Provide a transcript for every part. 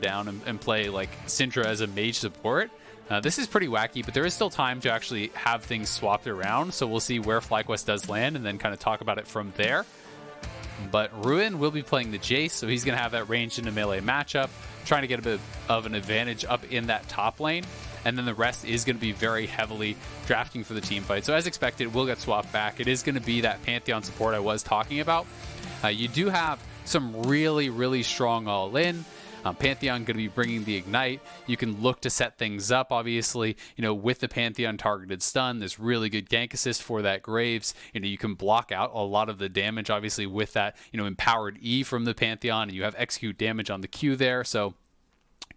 down and play like Syndra as a mage support. This is pretty wacky, but there is still time to actually have things swapped around, so we'll see where FlyQuest does land and then kind of talk about it from there. But Ruin will be playing the Jayce, so he's going to have that ranged into melee matchup, trying to get a bit of an advantage up in that top lane. And then the rest is going to be very heavily drafting for the team fight. So as expected, we'll get swapped back. It is going to be that Pantheon support I was talking about. You do have some really, really strong all-in. Pantheon going to be bringing the Ignite. You can look to set things up, obviously, with the Pantheon targeted stun. There's really good gank assist for that Graves. You can block out a lot of the damage, obviously, with that, empowered E from the Pantheon, and you have execute damage on the Q there. So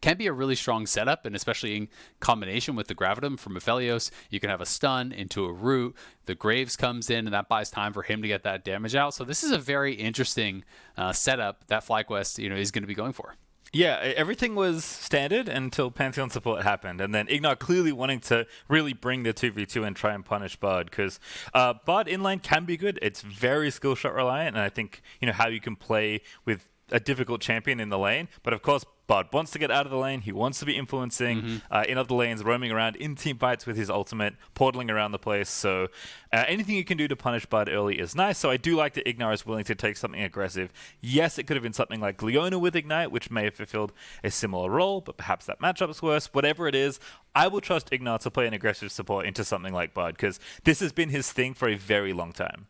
can be a really strong setup, and especially in combination with the Gravitum from Aphelios, you can have a stun into a root. The Graves comes in, and that buys time for him to get that damage out. So this is a very interesting setup that FlyQuest, is going to be going for. Yeah, everything was standard until Pantheon support happened, and then IgNar clearly wanting to really bring the 2v2 and try and punish Bard, because Bard in lane can be good. It's very skill shot reliant, and I think, how you can play with a difficult champion in the lane, but of course Bard wants to get out of the lane. He wants to be influencing in other lanes, roaming around in team fights with his ultimate, portaling around the place. So anything you can do to punish Bard early is nice. So I do like that IgNar is willing to take something aggressive. Yes, it could have been something like Leona with Ignite, which may have fulfilled a similar role, but perhaps that matchup's worse. Whatever it is, I will trust IgNar to play an aggressive support into something like Bard, because this has been his thing for a very long time.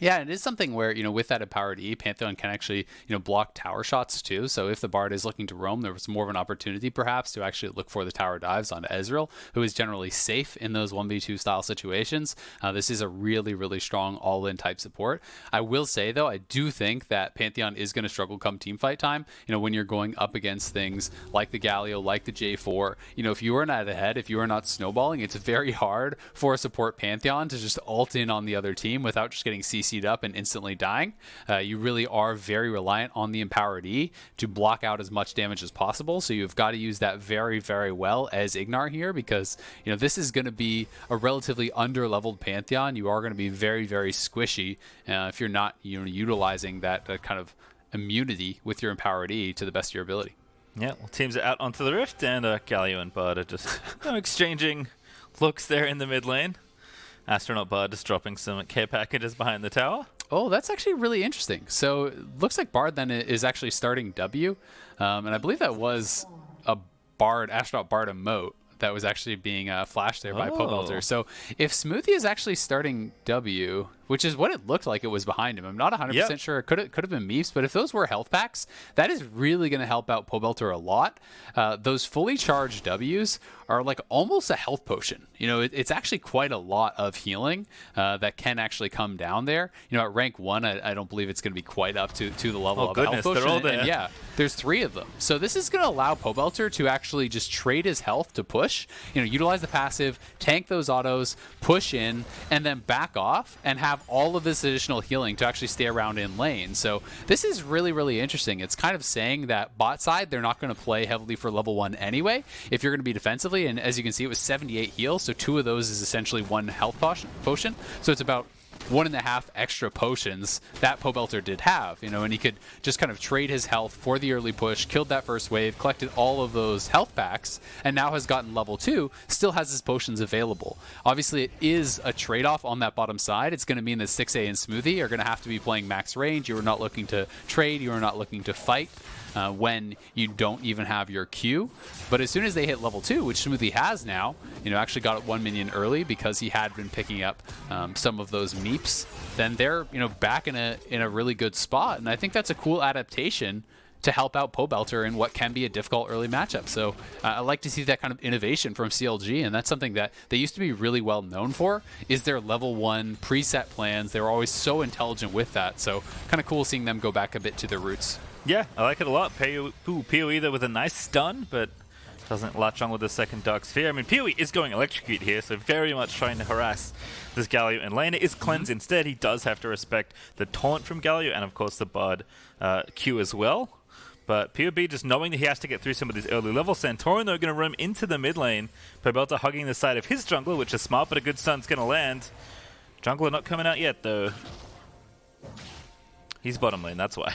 Yeah, it is something where, with that empowered E, Pantheon can actually, block tower shots too. So if the Bard is looking to roam, there was more of an opportunity perhaps to actually look for the tower dives onto Ezreal, who is generally safe in those 1v2 style situations. This is a really, really strong all-in type support. I will say, though, I do think that Pantheon is going to struggle come teamfight time, when you're going up against things like the Galio, like the J4. If you are not ahead, if you are not snowballing, it's very hard for a support Pantheon to just ult in on the other team without just getting CC'd up and instantly dying. You really are very reliant on the empowered E to block out as much damage as possible. So you've got to use that very, very well as IgNar here, because this is going to be a relatively under-leveled Pantheon. You are going to be very, very squishy if you're not utilizing that kind of immunity with your empowered E to the best of your ability. Yeah, well, teams are out onto the Rift, and Galio and Bard are just exchanging looks there in the mid lane. Astronaut Bard just dropping some care packages behind the tower. Oh, that's actually really interesting. So it looks like Bard then is actually starting W. And I believe that was a Bard, Astronaut Bard emote that was actually being flashed there by Pobelter. So if Smoothie is actually starting W, which is what it looked like it was behind him. I'm not 100% sure. It could have been Meeps, but if those were health packs, that is really going to help out Pobelter a lot. Those fully charged Ws are like almost a health potion. It's actually quite a lot of healing that can actually come down there. At rank 1, I don't believe it's going to be quite up to the level of health potion. They're all there. And yeah, there's 3 of them. So this is going to allow Pobelter to actually just trade his health to push, utilize the passive, tank those autos, push in, and then back off and have all of this additional healing to actually stay around in lane. So this is really, really interesting. It's kind of saying that bot side, they're not going to play heavily for level 1 anyway, if you're going to be defensively. And as you can see, it was 78 heals, so 2 of those is essentially 1 health potion. So it's about 1.5 extra potions that Pobelter did have, and he could just kind of trade his health for the early push, killed that first wave, collected all of those health packs, and now has gotten level 2, still has his potions available. Obviously, it is a trade-off on that bottom side. It's going to mean that Stixxay and Smoothie are going to have to be playing max range. You are not looking to trade. You are not looking to fight when you don't even have your Q. But as soon as they hit level 2, which Smoothie has now, actually got 1 minion early because he had been picking up some of those meeps, then they're back in a really good spot. And I think that's a cool adaptation to help out Pobelter in what can be a difficult early matchup. So I like to see that kind of innovation from CLG, and that's something that they used to be really well known for, is their level 1 preset plans. They were always so intelligent with that. So kind of cool seeing them go back a bit to their roots. Yeah, I like it a lot. PoE there with a nice stun, but doesn't latch on with the second Dark Sphere. I mean, PoE is going Electrocute here, so very much trying to harass this Galio and lane. It is Cleanse instead. He does have to respect the taunt from Galio and, of course, the Bard Q as well. But PoB just knowing that he has to get through some of these early levels. Santorin, though, going to roam into the mid lane. Pobelter hugging the side of his jungler, which is smart, but a good stun's going to land. Jungler not coming out yet, though. He's bottom lane, that's why.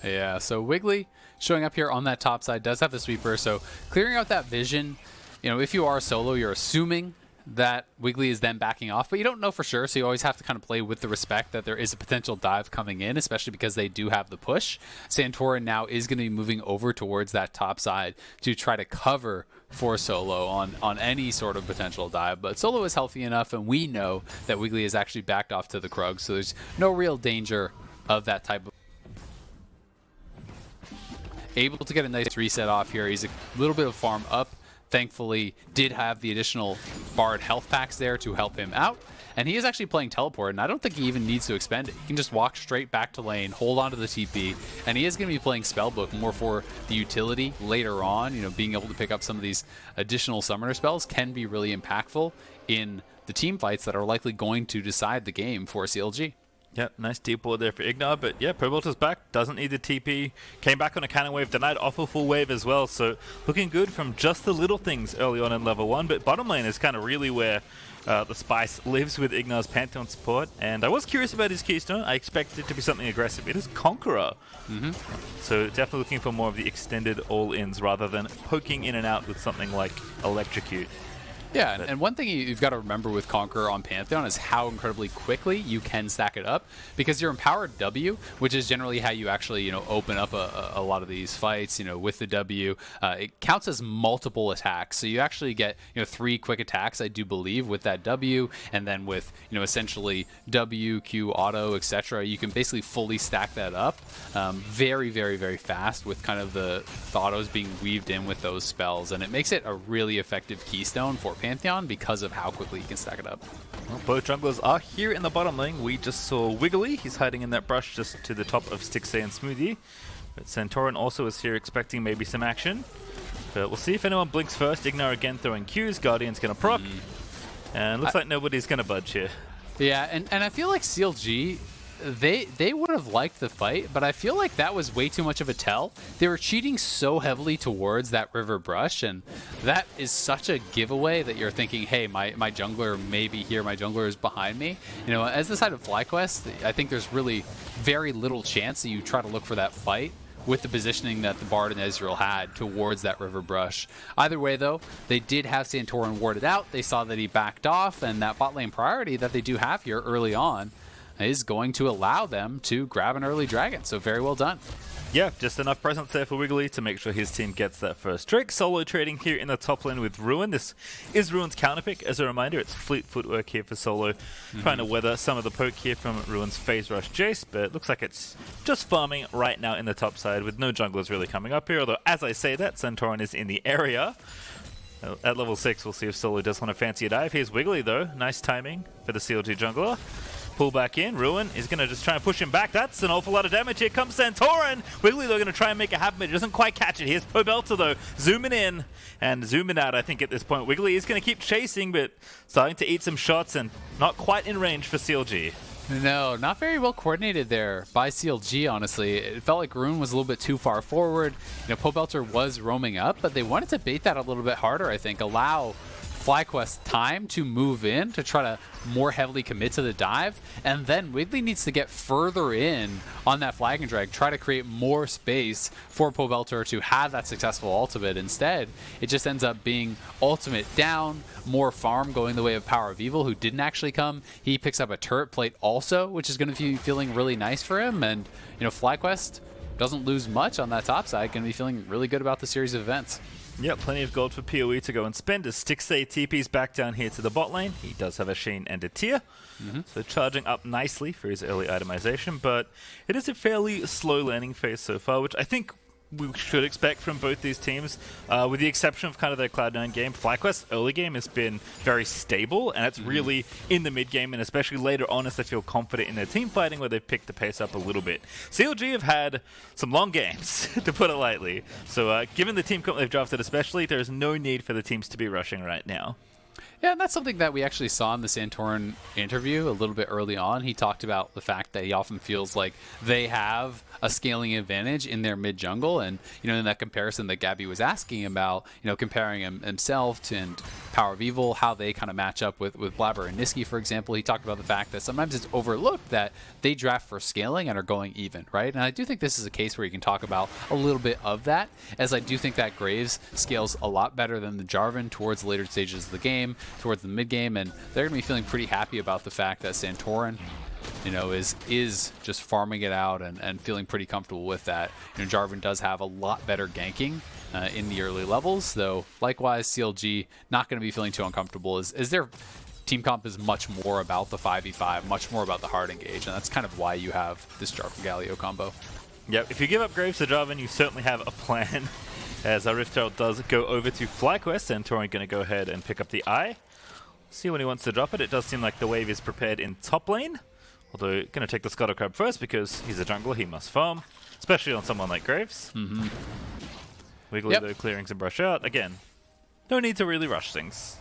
Yeah, so Wiggily showing up here on that top side, does have the sweeper, so clearing out that vision. You know, if you are solo, you're assuming that Wiggily is then backing off, but you don't know for sure, so you always have to kind of play with the respect that there is a potential dive coming in, especially because they do have the push. Santorin now is going to be moving over towards that top side to try to cover for Solo on any sort of potential dive, but Solo is healthy enough, and we know that Wiggily is actually backed off to the Krug, so there's no real danger of that type of... Able to get a nice reset off here. He's a little bit of farm up. Thankfully, did have the additional Bard health packs there to help him out. And he is actually playing teleport, and I don't think he even needs to expend it. He can just walk straight back to lane, hold on to the TP, and he is going to be playing Spellbook more for the utility later on. You know, being able to pick up some of these additional summoner spells can be really impactful in the team fights that are likely going to decide the game for CLG. Yep, nice deep ward there for IgNar, but yeah, Pobelter's back, doesn't need the TP, came back on a cannon wave, denied off a full wave as well, so looking good from just the little things early on in level 1, but bottom lane is kind of really where the spice lives with IgNar's Pantheon support, and I was curious about his keystone. I expected it to be something aggressive. It is Conqueror, so definitely looking for more of the extended all-ins rather than poking in and out with something like Electrocute. Yeah, and one thing you've got to remember with Conqueror on Pantheon is how incredibly quickly you can stack it up, because your empowered W, which is generally how you actually, you know, open up a lot of these fights, you know, with the W, it counts as multiple attacks. So you actually get, you know, 3 quick attacks, I do believe, with that W, and then with, you know, essentially W, Q, auto, etc. You can basically fully stack that up very, very, very fast with kind of the autos being weaved in with those spells, and it makes it a really effective keystone for Pantheon because of how quickly you can stack it up. Well, both junglers are here in the bottom lane. We just saw Wiggily. He's hiding in that brush just to the top of Stixxay and Smoothie. But Santorin also is here expecting maybe some action. But we'll see if anyone blinks first. IgNar again throwing Qs. Guardian's going to proc. And looks like nobody's going to budge here. Yeah, and I feel like CLG... They would have liked the fight, but I feel like that was way too much of a tell. They were cheating so heavily towards that river brush, and that is such a giveaway that you're thinking, hey, my jungler may be here, my jungler is behind me. You know, as the side of FlyQuest, I think there's really very little chance that you try to look for that fight with the positioning that the Bard and Ezreal had towards that river brush. Either way, though, they did have Santorin warded out. They saw that he backed off, and that bot lane priority that they do have here early on is going to allow them to grab an early dragon. So very well done. Yeah, just enough presence there for Wiggily to make sure his team gets that first trick. Solo trading here in the top lane with Ruin. This is Ruin's counterpick. As a reminder, it's fleet footwork here for Solo, trying to weather some of the poke here from Ruin's phase rush Jayce, but it looks like it's just farming right now in the top side with no junglers really coming up here, although as I say that, Santorin is in the area. At level 6, we'll see if Solo does want to fancy a dive. Here's Wiggily though, nice timing for the CLG jungler. Pull back in. Ruin is going to just try and push him back. That's an awful lot of damage. Here comes Santorin. Wiggily, though, going to try and make it happen, but he doesn't quite catch it. Here's Pobelter, though, zooming in and zooming out, I think, at this point. Wiggily is going to keep chasing, but starting to eat some shots and not quite in range for CLG. No, not very well coordinated there by CLG, honestly. It felt like Ruin was a little bit too far forward. You know, Pobelter was roaming up, but they wanted to bait that a little bit harder, I think. Allow FlyQuest time to move in to try to more heavily commit to the dive, and then Wiggily needs to get further in on that flag and drag, try to create more space for Pobelter to have that successful ultimate. Instead, it just ends up being ultimate down, more farm going the way of PowerOfEvil, who didn't actually come. He picks up a turret plate also, which is going to be feeling really nice for him, and you know, FlyQuest doesn't lose much on that top side, going to be feeling really good about the series of events. Yep, plenty of gold for PoE to go and spend as Stixxay TP's back down here to the bot lane. He does have a Sheen and a Tear, so charging up nicely for his early itemization, but it is a fairly slow landing phase so far, which I think we should expect from both these teams, with the exception of kind of their Cloud9 game. FlyQuest early game has been very stable, and it's really in the mid game, and especially later on as they feel confident in their team fighting, where they've picked the pace up a little bit. CLG have had some long games, to put it lightly. So given the team comp they've drafted especially, there's no need for the teams to be rushing right now. Yeah, and that's something that we actually saw in the Santorin interview a little bit early on. He talked about the fact that he often feels like they have a scaling advantage in their mid jungle, and in that comparison that Gabby was asking about, comparing himself to and PowerOfEvil, how they kind of match up with Blabber and Niski, for example. He talked about the fact that sometimes it's overlooked that they draft for scaling and are going even, right? And I do think this is a case where you can talk about a little bit of that, as I do think that Graves scales a lot better than the Jarvan towards the later stages of the game, towards the mid game, and they're gonna be feeling pretty happy about the fact that Santorin is just farming it out and feeling pretty comfortable with that. Jarvan does have a lot better ganking in the early levels, though likewise CLG not going to be feeling too uncomfortable as their team comp is much more about the 5v5, much more about the hard engage, and that's kind of why you have this Jarvan Galio combo. Yep, if you give up Graves to Jarvan, you certainly have a plan. As our Rift Herald does go over to FlyQuest, and Santorin going to go ahead and pick up the eye. See when he wants to drop it. It does seem like the wave is prepared in top lane. Although, going to take the Scuttle Crab first because he's a jungler, he must farm. Especially on someone like Graves. Wiggily, though, clearing some brush out. Again, no need to really rush things.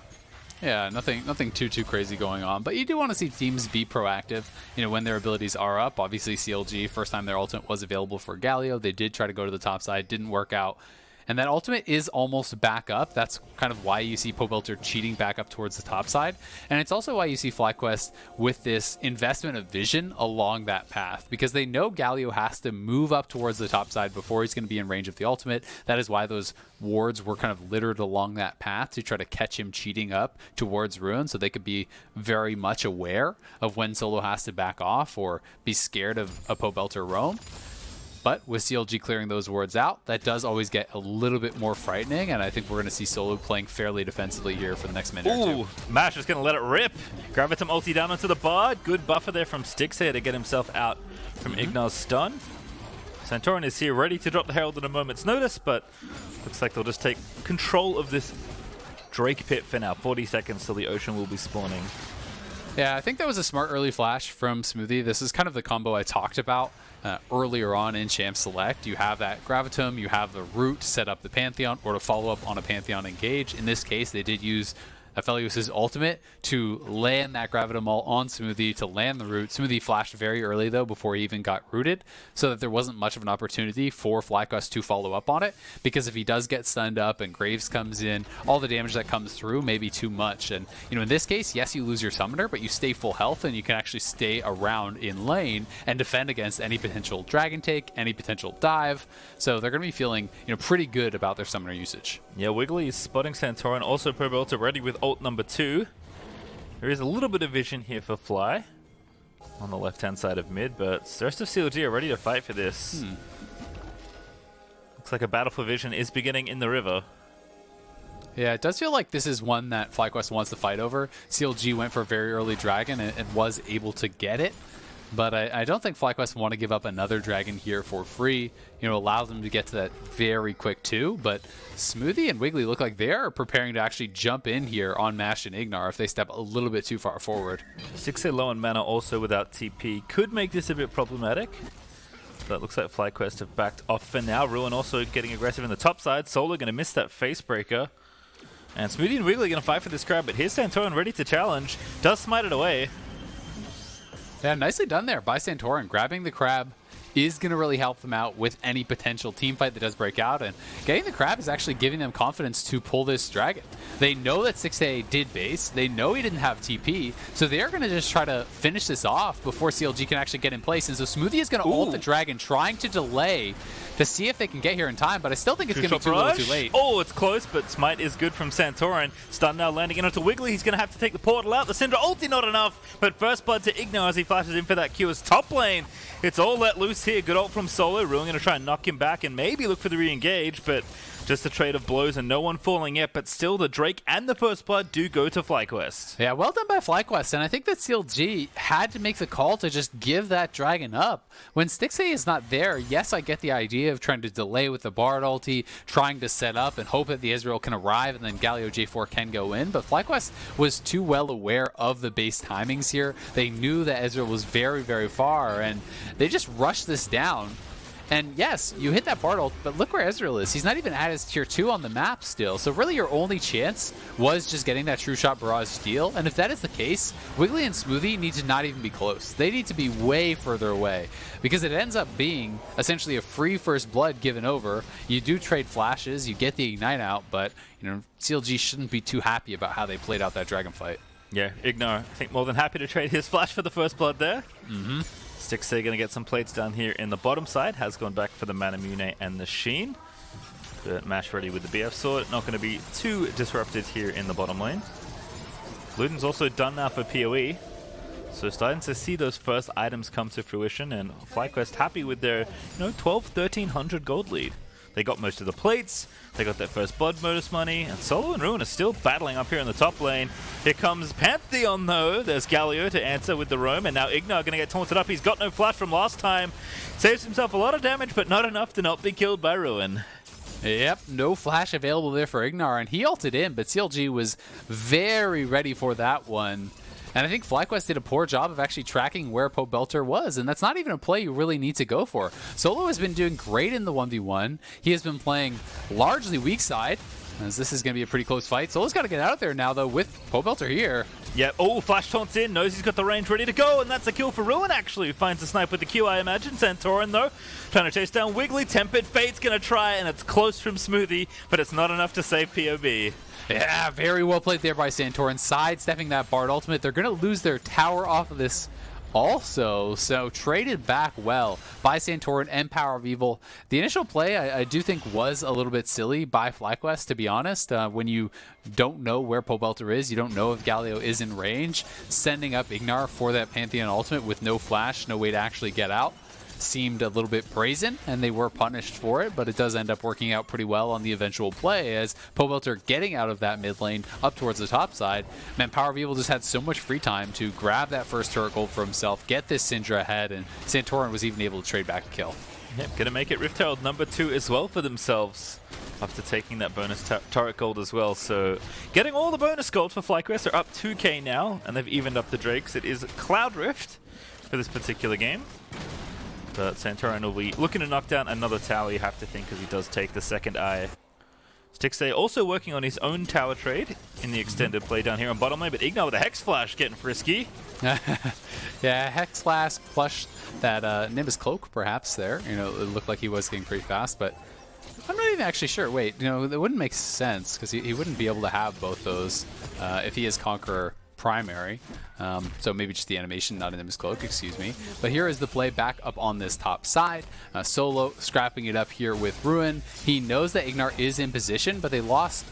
Yeah, nothing too crazy going on. But you do want to see teams be proactive, when their abilities are up. Obviously, CLG, first time their ultimate was available for Galio. They did try to go to the top side, didn't work out. And that ultimate is almost back up. That's kind of why you see Pobelter cheating back up towards the top side. And it's also why you see FlyQuest with this investment of vision along that path, because they know Galio has to move up towards the top side before he's going to be in range of the ultimate. That is why those wards were kind of littered along that path to try to catch him cheating up towards Ruin, so they could be very much aware of when Solo has to back off or be scared of a Pobelter roam. But with CLG clearing those wards out, that does always get a little bit more frightening, and I think we're going to see Solo playing fairly defensively here for the next minute or two. Mash is going to let it rip. Gravitum ulti down onto the Bard. Good buffer there from Stixxay to get himself out from IgNar's stun. Santorin is here ready to drop the Herald at a moment's notice, but looks like they'll just take control of this Drake pit for now. 40 seconds till the Ocean will be spawning. Yeah, I think that was a smart early flash from Smoothie. This is kind of the combo I talked about earlier on in Champ Select. You have that Gravitum, you have the root to set up the Pantheon or to follow up on a Pantheon engage. In this case, they did use Aphelios' ultimate to land that Gravitum ult on Smoothie to land the root. Smoothie flashed very early, though, before he even got rooted, so that there wasn't much of an opportunity for FlyQuest to follow up on it, because if he does get stunned up and Graves comes in, all the damage that comes through may be too much. And, in this case, yes, you lose your summoner, but you stay full health, and you can actually stay around in lane and defend against any potential dragon take, any potential dive. So they're going to be feeling, pretty good about their summoner usage. Yeah, Wiggily is spotting Santorin. Also, Pobelter ready with ult number 2. There is a little bit of vision here for Fly on the left-hand side of mid, but the rest of CLG are ready to fight for this. Looks like a battle for vision is beginning in the river. Yeah, it does feel like this is one that FlyQuest wants to fight over. CLG went for a very early dragon and was able to get it. But I don't think FlyQuest want to give up another dragon here for free. Allow them to get to that very quick 2. But Smoothie and Wiggly look like they are preparing to actually jump in here on Mash and IgNar if they step a little bit too far forward. Stixxay low on mana, also without TP. Could make this a bit problematic. But it looks like FlyQuest have backed off for now. Ruin also getting aggressive in the top side. Solo going to miss that Facebreaker. And Smoothie and Wiggly going to fight for this crab, but here's Santorin ready to challenge. Does smite it away. Yeah, nicely done there by Santorin. Grabbing the crab is going to really help them out with any potential team fight that does break out, and getting the crab is actually giving them confidence to pull this dragon. They know that Stixxay did base, they know he didn't have TP, so they're going to just try to finish this off before CLG can actually get in place, and so Smoothie is going to ult the dragon, trying to delay to see if they can get here in time, but I still think it's going to be too little too late. Oh, it's close, but smite is good from Santorin. Stun now landing in onto Wiggly. He's going to have to take the portal out. The Syndra ulti not enough, but first blood to IgNar as he flashes in for that Q as top lane. It's all let loose here. Good ult from Solo. Ruin going to try and knock him back and maybe look for the re-engage, but just a trade of blows and no one falling yet, but still the Drake and the first blood do go to FlyQuest. Yeah, well done by FlyQuest, and I think that CLG had to make the call to just give that dragon up. When Stixxay is not there, yes, I get the idea of trying to delay with the Bard ulti, trying to set up and hope that the Ezreal can arrive and then Galio J4 can go in, but FlyQuest was too well aware of the base timings here. They knew that Ezreal was very, very far, and they just rushed this down. And yes, you hit that Bard ult, but look where Ezreal is. He's not even at his tier 2 on the map still. So really your only chance was just getting that True Shot Barrage steal. And if that is the case, Wiggily and Smoothie need to not even be close. They need to be way further away because it ends up being essentially a free first blood given over. You do trade flashes, you get the Ignite out, but you know CLG shouldn't be too happy about how they played out that dragon fight. Yeah, IgNar, I think more than happy to trade his flash for the first blood there. Stixxay going to get some plates down here in the bottom side. Has gone back for the Manamune and the Sheen. But Mash ready with the BF sword. Not going to be too disrupted here in the bottom lane. Luden's also done now for PoE. So starting to see those first items come to fruition. And FlyQuest happy with their 1,1300 gold lead. They got most of the plates, they got their first blood modus money, and Solo and Ruin are still battling up here in the top lane. Here comes Pantheon though, there's Galio to answer with the roam, and now IgNar gonna get taunted up. He's got no flash from last time. Saves himself a lot of damage, but not enough to not be killed by Ruin. Yep, no flash available there for IgNar, and he ulted in, but CLG was very ready for that one. And I think FlyQuest did a poor job of actually tracking where Pobelter was, and that's not even a play you really need to go for. Solo has been doing great in the 1v1. He has been playing largely weak side, as this is going to be a pretty close fight. Solo's got to get out there now, though, with Pobelter here. Yeah, flash taunts in, knows he's got the range ready to go, and that's a kill for Ruin, actually. Who finds the snipe with the Q, I imagine. Santorin, though, trying to chase down Wiggily. Tempered Fate's going to try, and it's close from Smoothie, but it's not enough to save POB. Yeah, very well played there by Santorin, sidestepping that Bard ultimate. They're going to lose their tower off of this also, so traded back well by Santorin and PowerOfEvil. The initial play, I do think, was a little bit silly by FlyQuest, to be honest. When you don't know where Pobelter is, you don't know if Galio is in range, sending up IgNar for that Pantheon ultimate with no flash, no way to actually get out, seemed a little bit brazen, and they were punished for it, but it does end up working out pretty well on the eventual play as Pobelter getting out of that mid lane up towards the top side. Man, PowerOfEvil just had so much free time to grab that first turret gold for himself, get this Syndra ahead, and Santorin was even able to trade back a kill. Yep, gonna make it Rift Herald number 2 as well for themselves after taking that bonus turret gold as well. So getting all the bonus gold for FlyQuest. They're up 2k now, and they've evened up the Drakes. It is Cloud Rift for this particular game. But Santorin will be looking to knock down another tower, you have to think, because he does take the second eye. Stixxay also working on his own tower trade in the extended play down here on bottom lane, but IgNar with a Hex Flash getting frisky. Yeah, Hex Flash plus that Nimbus Cloak perhaps there. You know, it looked like he was getting pretty fast, but I'm not even actually sure. Wait, you know, that wouldn't make sense because he wouldn't be able to have both those if he is Conqueror primary. So maybe just the animation, not a Nimbus Cloak, excuse me. But here is the play back up on this top side. Solo scrapping it up here with Ruin. He knows that IgNar is in position, but they lost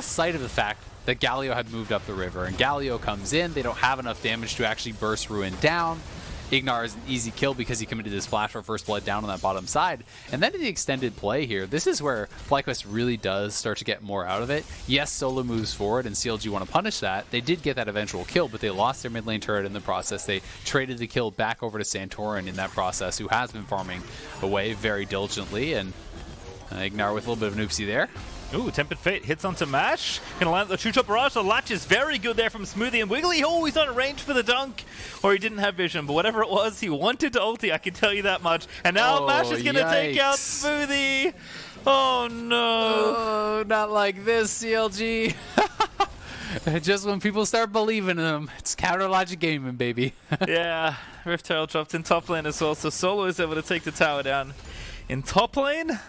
sight of the fact that Galio had moved up the river. And Galio comes in, they don't have enough damage to actually burst Ruin down. IgNar is an easy kill because he committed his flash for first blood down on that bottom side. And then in the extended play here, this is where FlyQuest really does start to get more out of it. Yes, Solo moves forward and CLG want to punish that. They did get that eventual kill, but they lost their mid lane turret in the process. They traded the kill back over to Santorin in that process, who has been farming away very diligently. And IgNar with a little bit of an oopsie there. Ooh, Tempered Fate hits onto Mash. Gonna land the True Shot Barrage. The latch is very good there from Smoothie and Wiggily. Oh, he's not in range for the dunk. Or he didn't have vision, but whatever it was, he wanted to ulti, I can tell you that much. And now Mash is gonna take out Smoothie. Oh no. Oh, not like this, CLG. Just when people start believing in them, it's counter logic gaming, baby. Yeah, Rift Herald dropped in top lane as well, so Solo is able to take the tower down in top lane.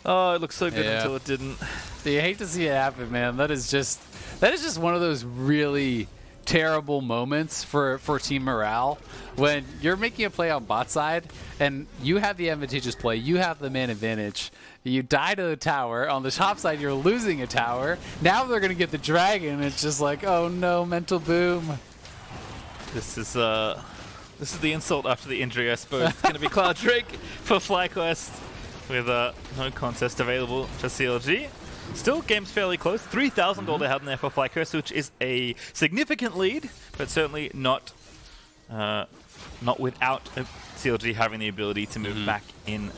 Oh, it looked so good until it didn't. You hate to see it happen, man. That is just one of those really terrible moments for team morale when you're making a play on bot side and you have the advantageous play, you have the man advantage. You die to the tower. On the top side, you're losing a tower. Now they're going to get the dragon. It's just like, oh no, mental boom. This is the insult after the injury, I suppose. It's going to be Cloud Drake for FlyQuest. With no contest available for CLG. Still, game's fairly close. 3,000 gold they have in there for FlyQuest, which is a significant lead, but certainly not without CLG having the ability to move back in.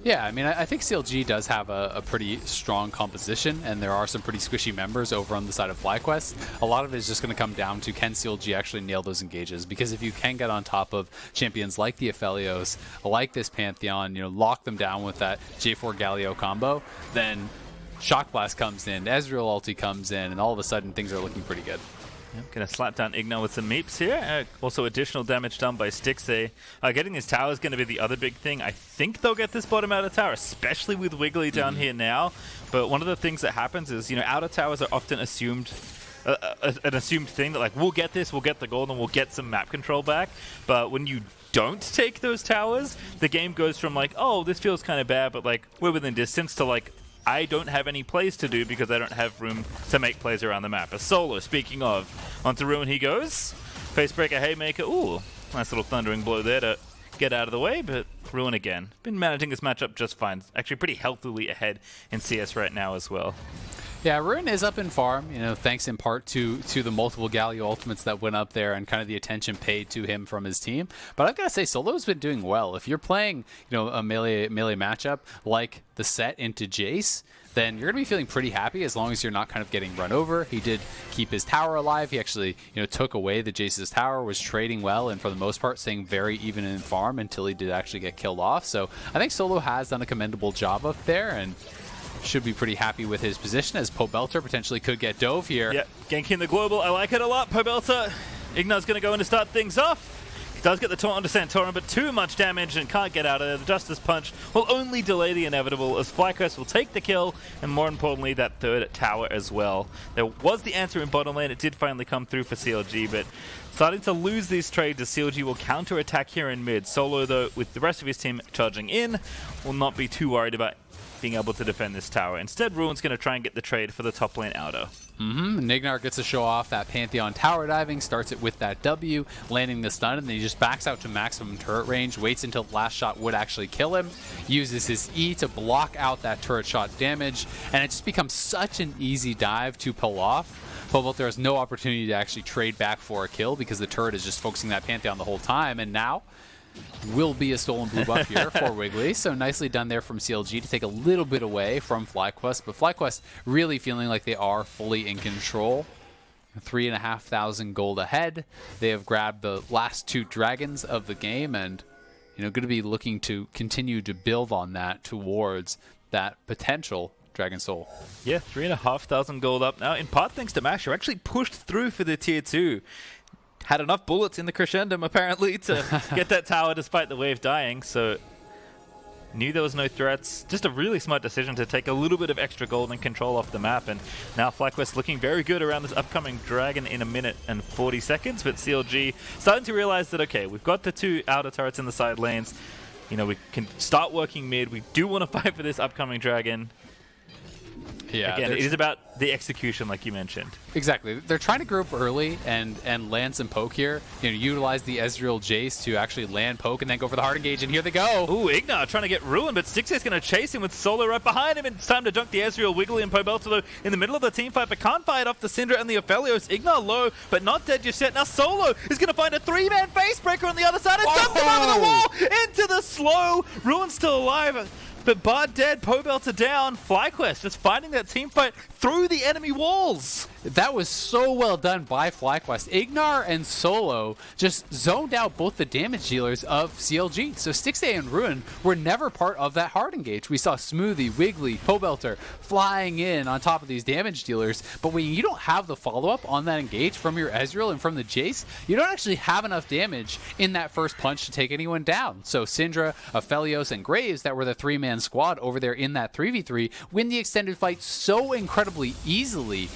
Yeah, I mean, I think CLG does have a pretty strong composition, and there are some pretty squishy members over on the side of FlyQuest. A lot of it is just going to come down to can CLG actually nail those engages, because if you can get on top of champions like the Aphelios, like this Pantheon, you know, lock them down with that J4 Galio combo, then Shock Blast comes in, Ezreal ulti comes in, and all of a sudden things are looking pretty good. Gonna slap down IgNar with some meeps here. Also additional damage done by Stixxay. Getting his tower is going to be the other big thing. I think they'll get this bottom outer tower, especially with Wiggily down here now. But one of the things that happens is, you know, outer towers are often assumed an assumed thing that, like, we'll get this, we'll get the gold, and we'll get some map control back. But when you don't take those towers, the game goes from like, oh, this feels kind of bad, but like we're within distance, to like, I don't have any plays to do because I don't have room to make plays around the map. A solo, speaking of. Onto Ruin he goes. Facebreaker, Haymaker. Ooh, nice little thundering blow there to get out of the way, but Ruin again. Been managing this matchup just fine. Actually pretty healthily ahead in CS right now as well. Yeah, Ruin is up in farm, you know, thanks in part to the multiple Galio ultimates that went up there and kind of the attention paid to him from his team. But I've got to say, Solo's been doing well. If you're playing, you know, a melee matchup like the Sett into Jayce, then you're going to be feeling pretty happy as long as you're not kind of getting run over. He did keep his tower alive. He actually, you know, took away the Jayce's tower, was trading well, and for the most part staying very even in farm until he did actually get killed off. So I think Solo has done a commendable job up there, and should be pretty happy with his position, as Pobelter potentially could get dove here. Yep, ganking the global. I like it a lot. Pobelter. IgNar's going to go in to start things off. He does get the taunt onto Santorin, but too much damage and can't get out of there. The Justice Punch will only delay the inevitable, as FlyQuest will take the kill, and more importantly, that third tower as well. There was the answer in bottom lane. It did finally come through for CLG, but starting to lose these trades as CLG will counter-attack here in mid. Solo, though, with the rest of his team charging in, will not be too worried about being able to defend this tower. Instead, Ruin's going to try and get the trade for the top lane outer. IgNar gets to show off that Pantheon tower diving, starts it with that W, landing the stun, and then he just backs out to maximum turret range, waits until the last shot would actually kill him, uses his E to block out that turret shot damage, and it just becomes such an easy dive to pull off. Pobelter has no opportunity to actually trade back for a kill because the turret is just focusing that Pantheon the whole time, and now will be a stolen blue buff here for Wiggily. So nicely done there from CLG to take a little bit away from FlyQuest, but FlyQuest really feeling like they are fully in control. 3,500 gold ahead. They have grabbed the last 2 dragons of the game, and you know, going to be looking to continue to build on that towards that potential Dragon Soul. Yeah, 3,500 gold up now, in part thanks to Masher. Actually pushed through for the tier 2. Had enough bullets in the crescendum, apparently, to get that tower despite the wave dying, so knew there was no threats. Just a really smart decision to take a little bit of extra gold and control off the map, and now FlyQuest looking very good around this upcoming dragon in 1 minute and 40 seconds, but CLG starting to realize that, okay, we've got the 2 outer turrets in the side lanes, you know, we can start working mid, we do want to fight for this upcoming dragon. Yeah, again, it is about the execution, like you mentioned. Exactly. They're trying to group early and land some poke here. You know, utilize the Ezreal Jayce to actually land poke and then go for the hard engage, and here they go. Ooh, IgNar trying to get ruined, but Stixxay's going to chase him with Solo right behind him, and it's time to dunk the Ezreal. Wiggily and Pobelter, though, in the middle of the team fight, but can't fight off the Syndra and the Aphelios. IgNar low, but not dead just yet. Now Solo is going to find a 3-man facebreaker on the other side and dump him over the wall into the slow. Ruin's still alive, but Bard dead, Pobelter down. FlyQuest just finding that team fight through the enemy walls. That was so well done by FlyQuest. IgNar and Solo just zoned out both the damage dealers of CLG. So Stixxay and Ruin were never part of that hard engage. We saw Smoothie, Wiggily, Pobelter flying in on top of these damage dealers. But when you don't have the follow-up on that engage from your Ezreal and from the Jayce, you don't actually have enough damage in that first punch to take anyone down. So Syndra, Aphelios, and Graves, that were the 3-man squad over there in that 3v3, win the extended fight so incredibly easily.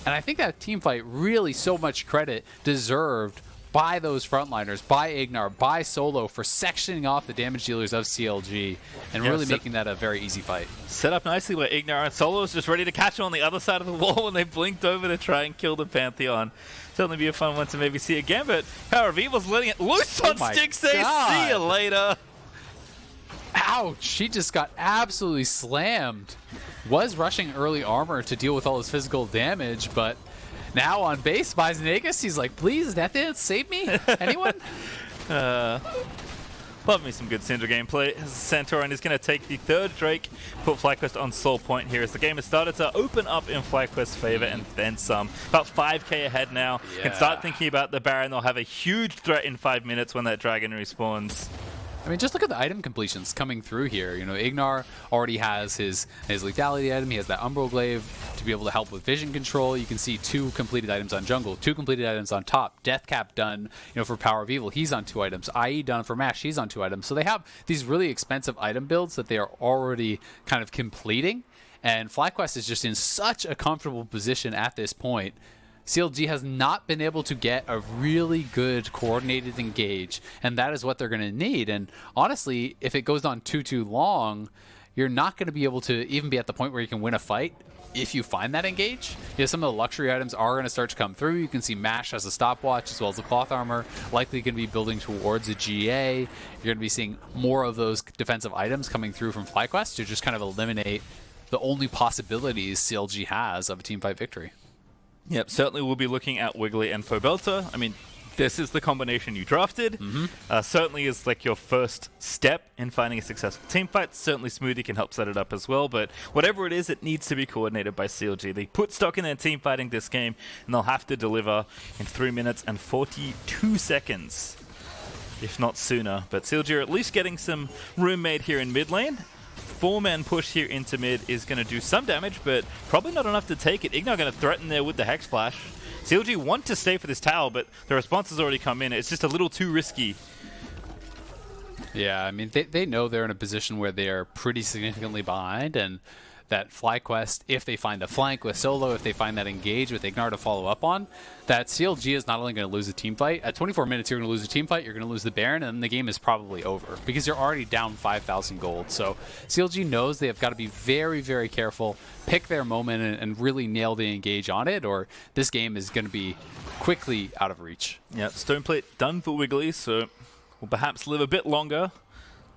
And I think that team fight really so much credit deserved by those frontliners, by IgNar, by Solo for sectioning off the damage dealers of CLG and really making that a very easy fight. Set up nicely by IgNar, and Solo's just ready to catch him on the other side of the wall when they blinked over to try and kill the Pantheon. Certainly be a fun one to maybe see again, but PowerOfEvil's letting it loose on Stixxay. See you later. Ouch, she just got absolutely slammed. Was rushing early armor to deal with all his physical damage, but now on base by Zenegas, he's like, please, Nathan, save me? Anyone? Love me some good Syndra gameplay. Santorin is going to take the third Drake, put FlyQuest on soul point here as the game has started to open up in FlyQuest's favor and then some. About 5k ahead now. Can start thinking about the Baron. They'll have a huge threat in 5 minutes when that dragon respawns. I mean, just look at the item completions coming through here. You know, IgNar already has his lethality item. He has that Umbral Glaive to be able to help with vision control. You can see 2 completed items on jungle, 2 completed items on top. Death Cap done, you know, for PowerOfEvil. He's on 2 items. IE done for Mash. He's on 2 items. So they have these really expensive item builds that they are already kind of completing. And FlyQuest is just in such a comfortable position at this point. CLG has not been able to get a really good coordinated engage, and that is what they're going to need. And honestly, if it goes on too long, you're not going to be able to even be at the point where you can win a fight if you find that engage. You know, some of the luxury items are going to start to come through. You can see Mash as a stopwatch as well as the cloth armor, likely going to be building towards a GA. You're going to be seeing more of those defensive items coming through from FlyQuest to just kind of eliminate the only possibilities CLG has of a teamfight victory. Yep, certainly we'll be looking at Wiggily and Pobelter. I mean, this is the combination you drafted. Certainly is like your first step in finding a successful team fight. Certainly Smoothie can help set it up as well, but whatever it is, it needs to be coordinated by CLG. They put stock in their team fighting this game, and they'll have to deliver in 3 minutes and 42 seconds, if not sooner. But CLG are at least getting some room made here in mid lane. 4-man push here into mid is going to do some damage, but probably not enough to take it. IgNar going to threaten there with the Hex Flash. CLG want to stay for this tower, but the response has already come in. It's just a little too risky. Yeah, I mean, they know they're in a position where they are pretty significantly behind, and that FlyQuest, if they find a flank with solo, if they find that engage with IgNar to follow up on, that CLG is not only going to lose a team fight, at 24 minutes you're going to lose a team fight, you're going to lose the Baron, and then the game is probably over because you're already down 5,000 gold. So CLG knows they have got to be very, very careful, pick their moment, and really nail the engage on it, or this game is going to be quickly out of reach. Yeah, Stoneplate done for Wiggily, so we'll perhaps live a bit longer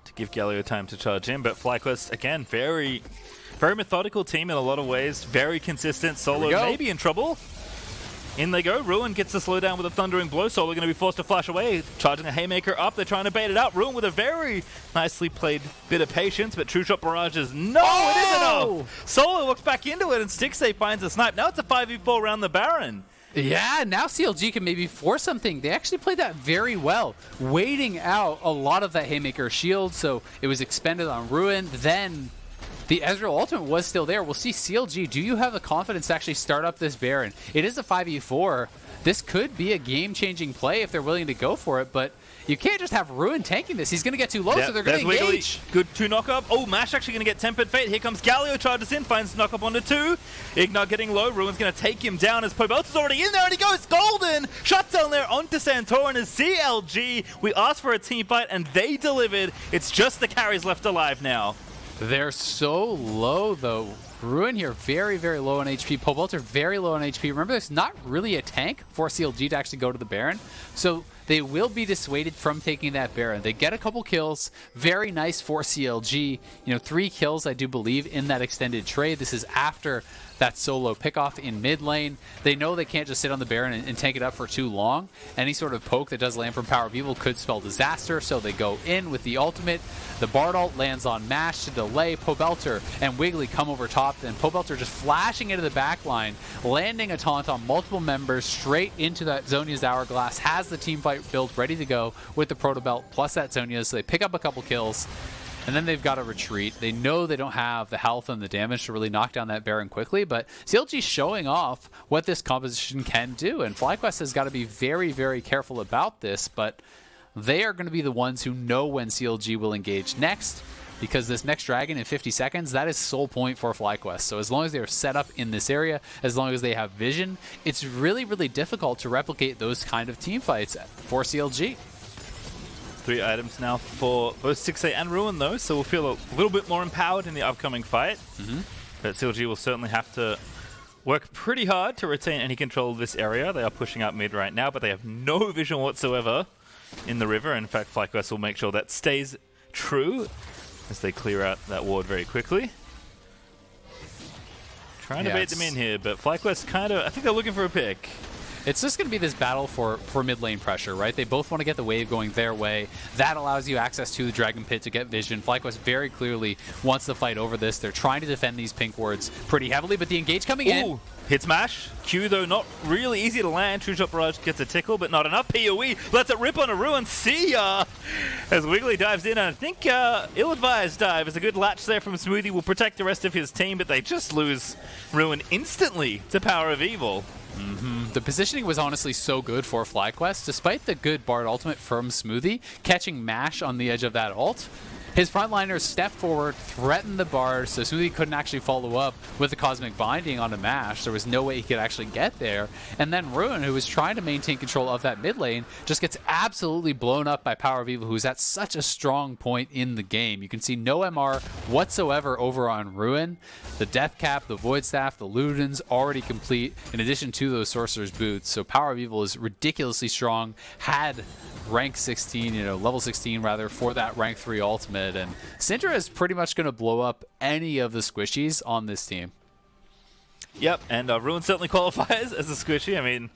to give Galio time to charge in, but FlyQuest, again, very methodical team in a lot of ways. Very consistent. Solo maybe in trouble. In they go. Ruin gets the slowdown with a thundering blow. Solo going to be forced to flash away. Charging a haymaker up. They're trying to bait it out. Ruin with a very nicely played bit of patience, but True Shot barrages. No, it isn't enough. Solo walks back into it, and Stixxay finds a snipe. Now it's a 5v4 around the Baron. Yeah, now CLG can maybe force something. They actually played that very well, waiting out a lot of that haymaker shield, so it was expended on Ruin. Then the Ezreal ultimate was still there. We'll see CLG. Do you have the confidence to actually start up this Baron? It is a 5v4. This could be a game-changing play if they're willing to go for it, but you can't just have Ruin tanking this. He's going to get too low, so they're going to engage. Good 2 knock-up. Oh, Mash actually going to get Tempered Fate. Here comes Galio, charges in, finds knock-up onto 2. IgNar getting low. Ruin's going to take him down as Pobelter's already in there, and he goes golden! Shuts down there onto Santorin as CLG. We asked for a team fight, and they delivered. It's just the carries left alive now. They're so low, though. Ruin here very, very low on HP. Pobelter very low on HP. Remember, there's not really a tank for CLG to actually go to the Baron. So they will be dissuaded from taking that Baron. They get a couple kills. Very nice for CLG. You know, 3 kills, I do believe, in that extended trade. This is after that solo pickoff in mid lane. They know they can't just sit on the Baron and tank it up for too long. Any sort of poke that does land from PowerOfEvil could spell disaster, so they go in with the ultimate. The Bard ult lands on Mash to delay. Pobelter and Wiggily come over top, and Pobelter just flashing into the back line, landing a taunt on multiple members straight into that Zhonya's Hourglass, has the teamfight build ready to go with the Proto Belt plus that Zhonya's, so they pick up a couple kills. And then they've got to retreat. They know they don't have the health and the damage to really knock down that Baron quickly, but CLG's showing off what this composition can do, and FlyQuest has got to be very, very careful about this, but they are going to be the ones who know when CLG will engage next, because this next dragon in 50 seconds, that is sole point for FlyQuest. So as long as they are set up in this area, as long as they have vision, it's really, really difficult to replicate those kind of team fights for CLG. 3 items now for both Stixxay and Ruin, though, so we'll feel a little bit more empowered in the upcoming fight. But CLG will certainly have to work pretty hard to retain any control of this area. They are pushing up mid right now, but they have no vision whatsoever in the river. In fact, FlyQuest will make sure that stays true as they clear out that ward very quickly. Trying to bait them in here, but FlyQuest kind of, I think they're looking for a pick. it's just going to be this battle for mid lane pressure, right? They both want to get the wave going their way. That allows you access to the Dragon Pit to get vision. FlyQuest very clearly wants to fight over this. They're trying to defend these pink wards pretty heavily, but the engage coming in. Hit smash. Q, though, not really easy to land. True Shot Barrage gets a tickle, but not enough. PoE lets it rip on a Ruin. See ya! As Wiggily dives in, and I think ill-advised dive is a good latch there from Smoothie. Will protect the rest of his team, but they just lose Ruin instantly to PowerOfEvil. The positioning was honestly so good for FlyQuest, despite the good Bard ultimate from Smoothie, catching Mash on the edge of that ult. His frontliners stepped forward, threatened the Bard, so Smoothie couldn't actually follow up with the Cosmic Binding onto Mash. There was no way he could actually get there. And then Ruin, who was trying to maintain control of that mid lane, just gets absolutely blown up by PowerOfEvil, who's at such a strong point in the game. You can see no MR whatsoever over on Ruin. The Death Cap, the Void Staff, the Ludens already complete, in addition to those Sorcerer's Boots. So PowerOfEvil is ridiculously strong, had rank 16, level 16 rather, for that rank 3 ultimate. And Syndra is pretty much going to blow up any of the squishies on this team. Yep, and Ruin certainly qualifies as a squishy. I mean,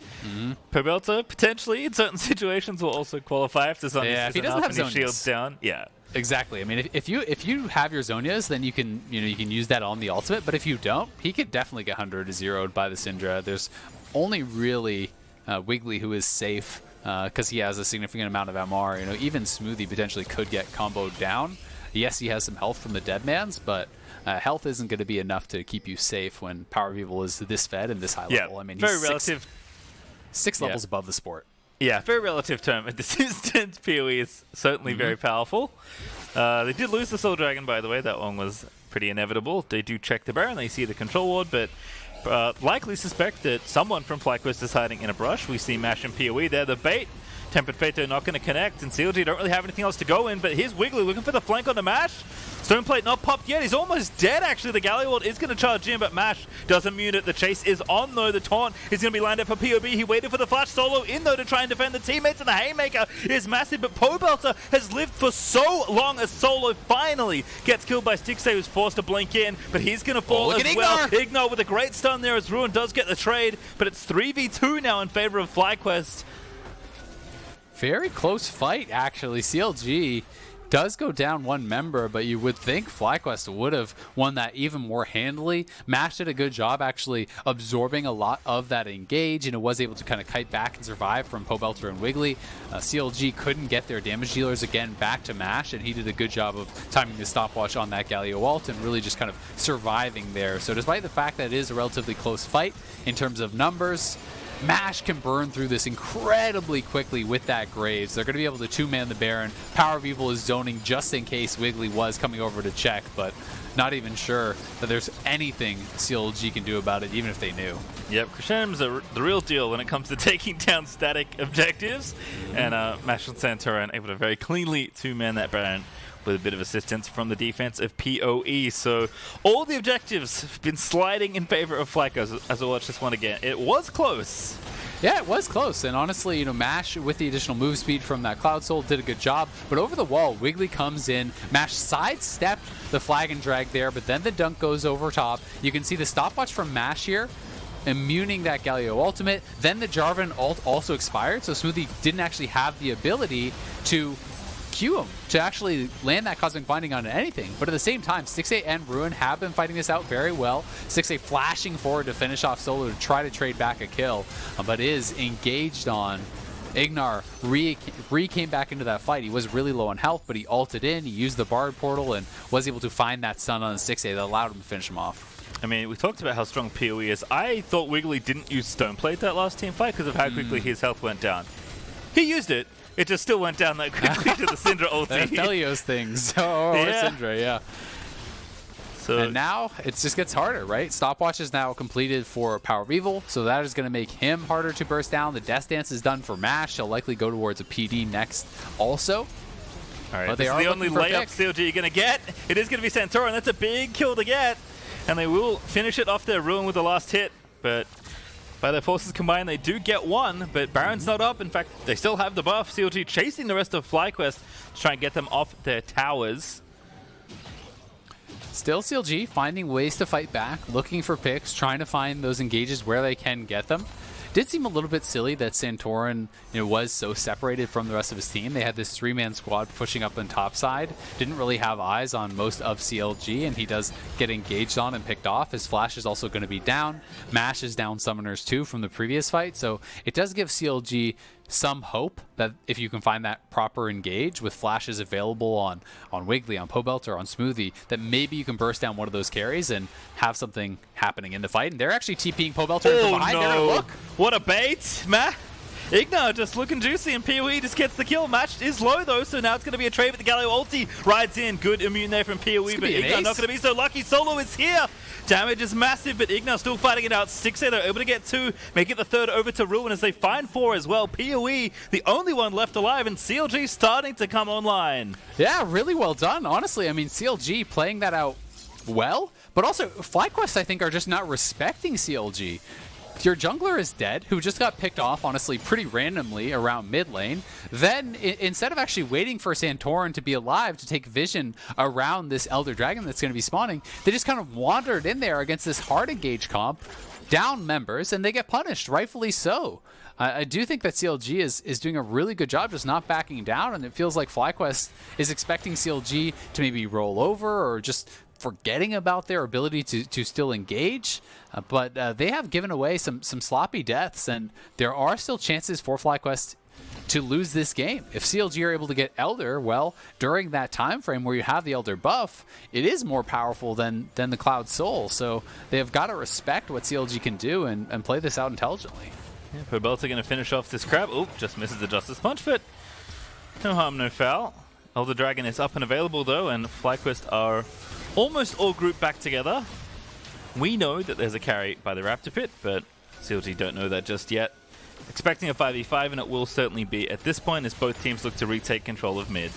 Pobelter potentially in certain situations will also qualify if there's if he doesn't have his shields down. Yeah. Exactly. I mean, if you have your Zonias, then you can use that on the ultimate. But if you don't, he could definitely get 100 to 0'd by the Syndra. There's only really Wiggily who is safe because he has a significant amount of MR. Even Smoothie potentially could get comboed down. Yes, he has some health from the Deadmans, but health isn't going to be enough to keep you safe when PowerOfEvil is this fed and this high level. I mean, very he's relative. Six levels above the sport. Yeah, very relative term. At this instance, PoE is certainly very powerful. They did lose the Soul Dragon, by the way. That one was pretty inevitable. They do check the Baron. They see the control ward, but likely suspect that someone from FlyQuest is hiding in a brush. We see Mash and PoE there. The bait. Tempered Fate not going to connect, and CLG don't really have anything else to go in, but here's Wiggily looking for the flank on the Mash. Stoneplate not popped yet. He's almost dead, actually. The Galio ult is going to charge in, but Mash doesn't mute it. The chase is on, though. The taunt is going to be landed for POB. He waited for the flash solo in, though, to try and defend the teammates, and the Haymaker is massive, but Pobelter has lived for so long as solo finally gets killed by Stixxay, who's forced to blink in, but he's going to fall as well. IgNar with a great stun there as Ruin does get the trade, but it's 3v2 now in favor of FlyQuest. Very close fight, actually. CLG does go down one member, but you would think FlyQuest would have won that even more handily. Mash did a good job actually absorbing a lot of that engage, and it was able to kind of kite back and survive from Pobelter and Wiggily. CLG couldn't get their damage dealers again back to Mash, and he did a good job of timing the stopwatch on that Galio ult and really just kind of surviving there. So despite the fact that it is a relatively close fight in terms of numbers, Mash can burn through this incredibly quickly with that Graves. They're going to be able to two-man the Baron. PowerOfEvil is zoning just in case Wiggily was coming over to check, but not even sure that there's anything CLG can do about it, even if they knew. Yep, Krishanim's the real deal when it comes to taking down static objectives, and Mash and Santorin able to very cleanly two-man that Baron with a bit of assistance from the defense of PoE. So all the objectives have been sliding in favor of FlyQuest as I watch this one again. It was close. Yeah, it was close, and honestly, Mash with the additional move speed from that Cloud Soul did a good job, but over the wall, Wiggily comes in, Mash sidestepped the flag and drag there, but then the dunk goes over top. You can see the stopwatch from Mash here, immuning that Galio ultimate, then the Jarvan ult also expired, so Smoothie didn't actually have the ability to Q him to actually land that Cosmic Binding on anything. But at the same time, Stixxay and Ruin have been fighting this out very well. Stixxay flashing forward to finish off solo to try to trade back a kill, but is engaged on. IgNar came back into that fight. He was really low on health, but he ulted in, he used the Bard portal, and was able to find that stun on Stixxay that allowed him to finish him off. I mean, we talked about how strong PoE is. I thought Wiggily didn't use Stoneplate that last team fight because of how quickly his health went down. He used it. It just still went down that quickly to the Syndra ulti. Aphelios things. Or Syndra, yeah. So, and now it just gets harder, right? Stopwatch is now completed for PowerOfEvil, so that is going to make him harder to burst down. The Death Dance is done for Mash. He'll likely go towards a PD next also. All right, but this is the only layup CLG you're going to get. It is going to be Santorin. That's a big kill to get. And they will finish it off their Ruin with the last hit, but by their forces combined, they do get one, but Baron's not up. In fact, they still have the buff. CLG chasing the rest of FlyQuest to try and get them off their towers. Still CLG finding ways to fight back, looking for picks, trying to find those engages where they can get them. did seem a little bit silly that Santorin, was so separated from the rest of his team. They had this 3-man squad pushing up on top side, didn't really have eyes on most of CLG, and he does get engaged on and picked off. His flash is also going to be down. Mash is down summoners too from the previous fight, so it does give CLG some hope that if you can find that proper engage with flashes available on Wiggily, on Pobelter, on Smoothie, that maybe you can burst down one of those carries and have something happening in the fight. And they're actually TPing Pobelter from behind. No. Look. What a bait, man. IgNar just looking juicy, and PoE just gets the kill. Match is low, though, so now it's going to be a trade with the Galio ulti. Rides in. Good immune there from PoE, but IgNar not going to be so lucky. Solo is here. Damage is massive, but IgNar still fighting it out. Stixxay, they're able to get 2, make it the 3rd over to Ruin as they find 4 as well. PoE, the only one left alive, and CLG starting to come online. Yeah, really well done, honestly. I mean, CLG playing that out well, but also FlyQuest, I think, are just not respecting CLG. Your jungler is dead, who just got picked off, honestly, pretty randomly around mid lane. Then, instead of actually waiting for Santorin to be alive to take vision around this Elder Dragon that's going to be spawning, they just kind of wandered in there against this hard engage comp, down members, and they get punished, rightfully so. I do think that CLG is doing a really good job just not backing down, and it feels like FlyQuest is expecting CLG to maybe roll over or just forgetting about their ability to still engage, but they have given away some sloppy deaths, and there are still chances for FlyQuest to lose this game. If CLG are able to get Elder, well, during that time frame where you have the Elder buff, it is more powerful than the Cloud Soul, so they have got to respect what CLG can do and play this out intelligently. Yeah, Pobelter going to finish off this crab. Oh, just misses the Justice Punch, but no harm, no foul. Elder Dragon is up and available, though, and FlyQuest are almost all grouped back together. We know that there's a carry by the Raptor Pit, but CLG don't know that just yet. Expecting a 5v5, and it will certainly be at this point as both teams look to retake control of mid.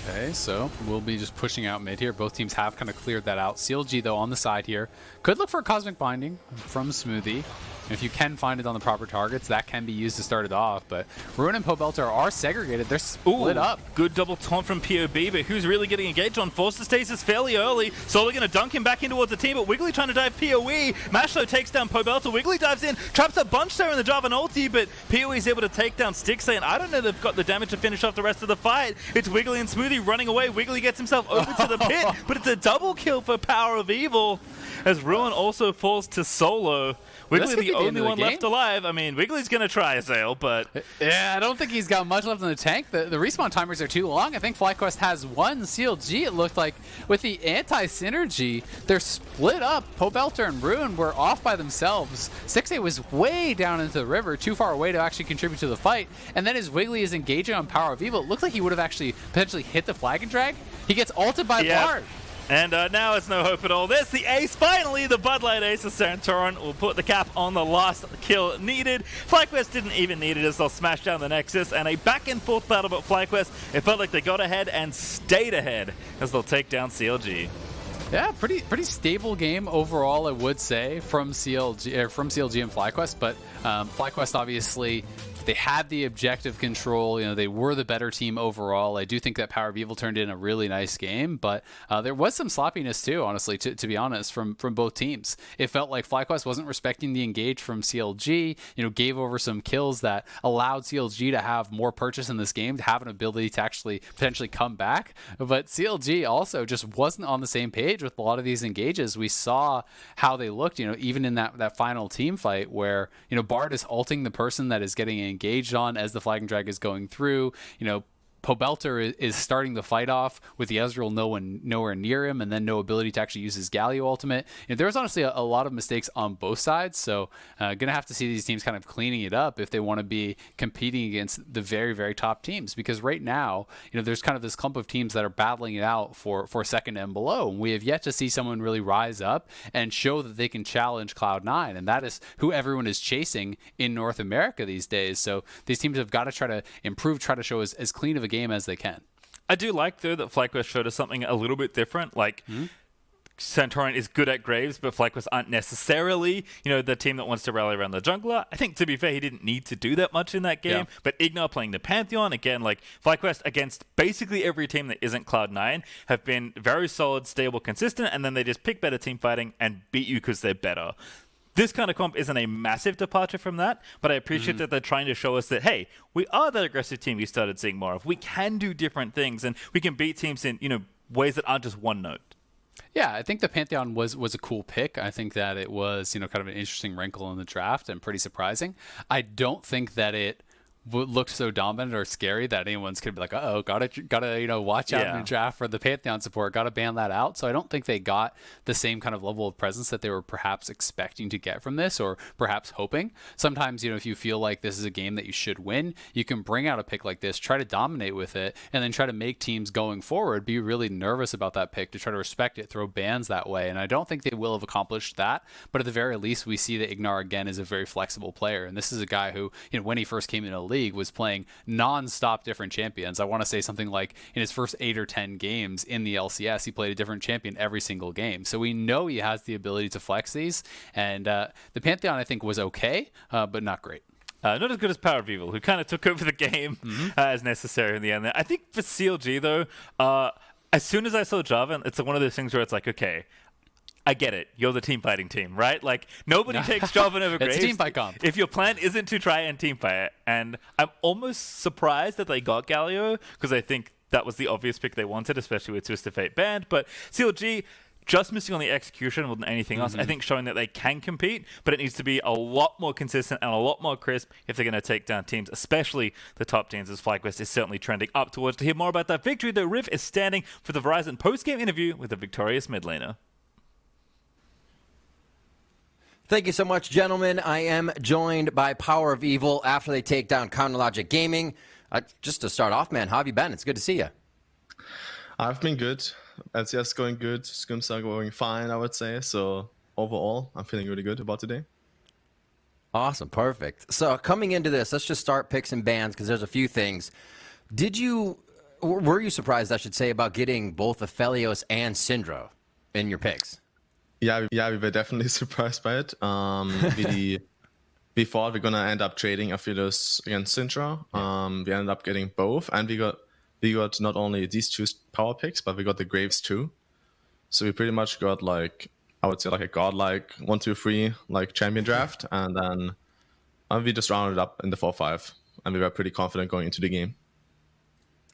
Okay, so we'll be just pushing out mid here. Both teams have kind of cleared that out. CLG, though, on the side here, could look for a Cosmic Binding from Smoothie. If you can find it on the proper targets, that can be used to start it off. But Ruin and Pobelter are segregated. They're split up. Good double taunt from POB, but who's really getting engaged on? Forced to stasis fairly early. Solo going to dunk him back in towards the team, but Wiggily trying to dive PoE. Mashlo takes down Pobelter. Wiggily dives in, traps a bunch there in the Jarvan ulti, but PoE is able to take down Stixxay, and I don't know if they've got the damage to finish off the rest of the fight. It's Wiggily and Smoothie running away. Wiggily gets himself over to the pit, but it's a double kill for PowerOfEvil as Ruin also falls to solo. Wiggily the only one left alive. I mean, Wiggly's going to try Azael, but... Yeah, I don't think he's got much left in the tank. The respawn timers are too long. I think FlyQuest has one CLG, it looked like. With the anti-synergy, they're split up. Pobelter and Ruin were off by themselves. Stixxay was way down into the river, too far away to actually contribute to the fight. And then as Wiggily is engaging on PowerOfEvil, it looked like he would have actually potentially hit the flag and drag. He gets ulted by Bard. And now it's no hope at all. There's the ace, finally, the Bud Light ace of Santorin will put the cap on the last kill needed. FlyQuest didn't even need it as they'll smash down the Nexus, and a back and forth battle, but FlyQuest, it felt like they got ahead and stayed ahead as they'll take down CLG. Yeah, pretty stable game overall, I would say, from CLG and FlyQuest, but FlyQuest obviously, they had the objective control. They were the better team overall. I do think that PowerOfEvil turned in a really nice game, but there was some sloppiness too, honestly, to be honest, from both teams. It felt like FlyQuest wasn't respecting the engage from CLG, gave over some kills that allowed CLG to have more purchase in this game, to have an ability to actually potentially come back. But CLG also just wasn't on the same page with a lot of these engages. We saw how they looked, even in that final team fight where, Bard is ulting the person that is getting engaged on as the flag and drag is going through. Pobelter is starting the fight off with the Ezreal nowhere near him, and then no ability to actually use his Galio ultimate. There was honestly a lot of mistakes on both sides, so gonna have to see these teams kind of cleaning it up if they want to be competing against the very, very top teams. Because right now, there's kind of this clump of teams that are battling it out for second and below, and we have yet to see someone really rise up and show that they can challenge Cloud9, and that is who everyone is chasing in North America these days. So these teams have got to try to improve, try to show as clean of a game as they can. I do like, though, that FlyQuest showed us something a little bit different. Like, Santorin is good at Graves, but FlyQuest aren't necessarily, the team that wants to rally around the jungler. I think, to be fair, he didn't need to do that much in that game. Yeah. But IgNar playing the Pantheon, again, like, FlyQuest against basically every team that isn't Cloud9 have been very solid, stable, consistent, and then they just pick better team fighting and beat you because they're better. this kind of comp isn't a massive departure from that, but I appreciate that they're trying to show us that, hey, we are that aggressive team we started seeing more of. We can do different things, and we can beat teams in, ways that aren't just one note. Yeah, I think the Pantheon was a cool pick. I think that it was, kind of an interesting wrinkle in the draft and pretty surprising. I don't think that it looked so dominant or scary that anyone's gonna be like, uh-oh, gotta watch out in the draft for the Pantheon support, gotta ban that out. So I don't think they got the same kind of level of presence that they were perhaps expecting to get from this, or perhaps hoping. Sometimes, if you feel like this is a game that you should win, you can bring out a pick like this, try to dominate with it, and then try to make teams going forward be really nervous about that pick to try to respect it, throw bans that way. And I don't think they will have accomplished that, but at the very least, we see that IgNar again is a very flexible player, and this is a guy who, when he first came into the league, was playing non-stop different champions. I want to say something like in his first 8 or 10 games in the LCS, he played a different champion every single game. So we know he has the ability to flex these, and the Pantheon, I think, was okay, but not great. Not as good as PowerOfEvil, who kind of took over the game as necessary in the end. I think for CLG, though, as soon as I saw Jarvan, it's one of those things where it's like, okay, I get it. You're the team fighting team, right? Like, nobody takes Jarvan over Graves. It's a team fight comp. If your plan isn't to try and team fight, and I'm almost surprised that they got Galio, because I think that was the obvious pick they wanted, especially with Twisted Fate banned. But CLG, just missing on the execution more than anything else, I think showing that they can compete, but it needs to be a lot more consistent and a lot more crisp if they're going to take down teams, especially the top teams, as FlyQuest is certainly trending up towards. To hear more about that victory, though, Riff is standing for the Verizon post-game interview with the victorious mid laner. Thank you so much, gentlemen. I am joined by PowerOfEvil after they take down Counterlogic Gaming. Just to start off, man, how have you been? It's good to see you. I've been good. LCS going good. Scrims are going fine, I would say. So overall, I'm feeling really good about today. Awesome. Perfect. So coming into this, let's just start picks and bans because there's a few things. Were you surprised, I should say, about getting both Aphelios and Syndra in your picks? Yeah, we were definitely surprised by it. We thought we're gonna end up trading Aphelios against Syndra. We ended up getting both, and we got not only these 2 power picks, but we got the Graves too. So we pretty much got, like, I would say, like a godlike 1, 2, 3 like champion draft, and then we just rounded up in the 4-5, and we were pretty confident going into the game.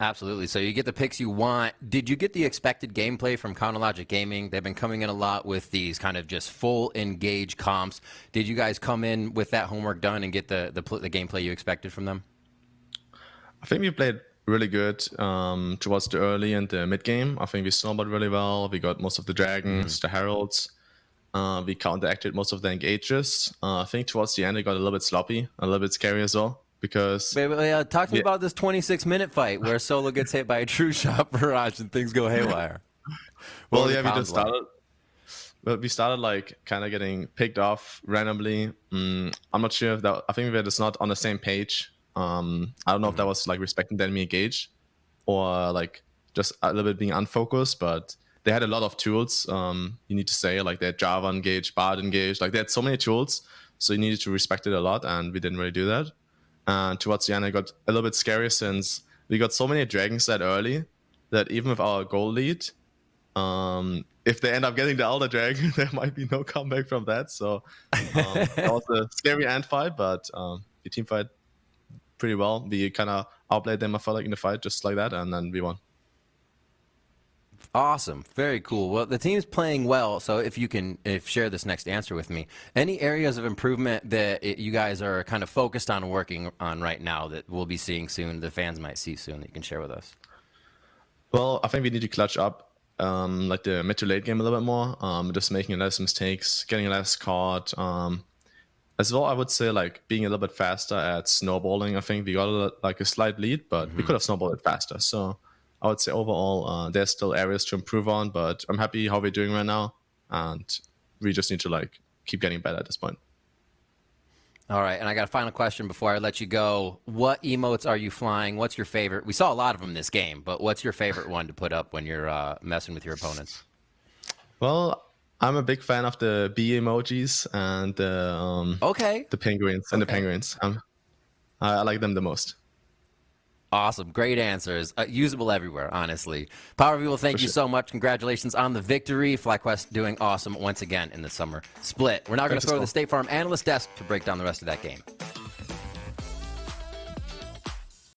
Absolutely. So you get the picks you want. Did you get the expected gameplay from Counterlogic Gaming? They've been coming in a lot with these kind of just full engage comps. Did you guys come in with that homework done and get the gameplay you expected from them? I think we played really good towards the early and the mid game. I think we snowballed really well. We got most of the dragons, the heralds. We counteracted most of the engages. I think towards the end it got a little bit sloppy, a little bit scary as well. Because talk to me about this 26-minute fight where Solo gets hit by a true shot barrage and things go haywire. Well, yeah, we started like kind of getting picked off randomly. I'm not sure if that. I think we were just not on the same page. I don't know if that was like respecting the enemy engage or like just a little bit being unfocused. But they had a lot of tools. You need to say, like, they had Java engage, Bard engage. Like, they had so many tools, so you needed to respect it a lot, and we didn't really do that. And towards the end, it got a little bit scary since we got so many dragons that early that even with our goal lead, if they end up getting the Elder Dragon, there might be no comeback from that. So that was a scary end fight, but we team fight pretty well. We kind of outplayed them, I felt like, in the fight, just like that, and then we won. Awesome. Very cool. Well, the team's playing well, so if you can share this next answer with me, any areas of improvement that you guys are kind of focused on working on right now that we'll be seeing soon, the fans might see soon, that you can share with us? Well, I think we need to clutch up like the mid to late game a little bit more, just making less mistakes, getting less caught. As well, I would say, like, being a little bit faster at snowballing. I think we got a slight lead, but we could have snowballed it faster. So I would say overall, there's still areas to improve on, but I'm happy how we're doing right now, and we just need to, like, keep getting better at this point. All right, and I got a final question before I let you go. What emotes are you flying? What's your favorite? We saw a lot of them this game, but what's your favorite one to put up when you're messing with your opponents? Well, I'm a big fan of the bee emojis and the penguins and the penguins. I like them the most. Awesome. Great answers. Usable everywhere, honestly. PowerOfEvil, thank you so much. Congratulations on the victory. FlyQuest doing awesome once again in the summer split. We're now going to throw to the State Farm analyst desk to break down the rest of that game.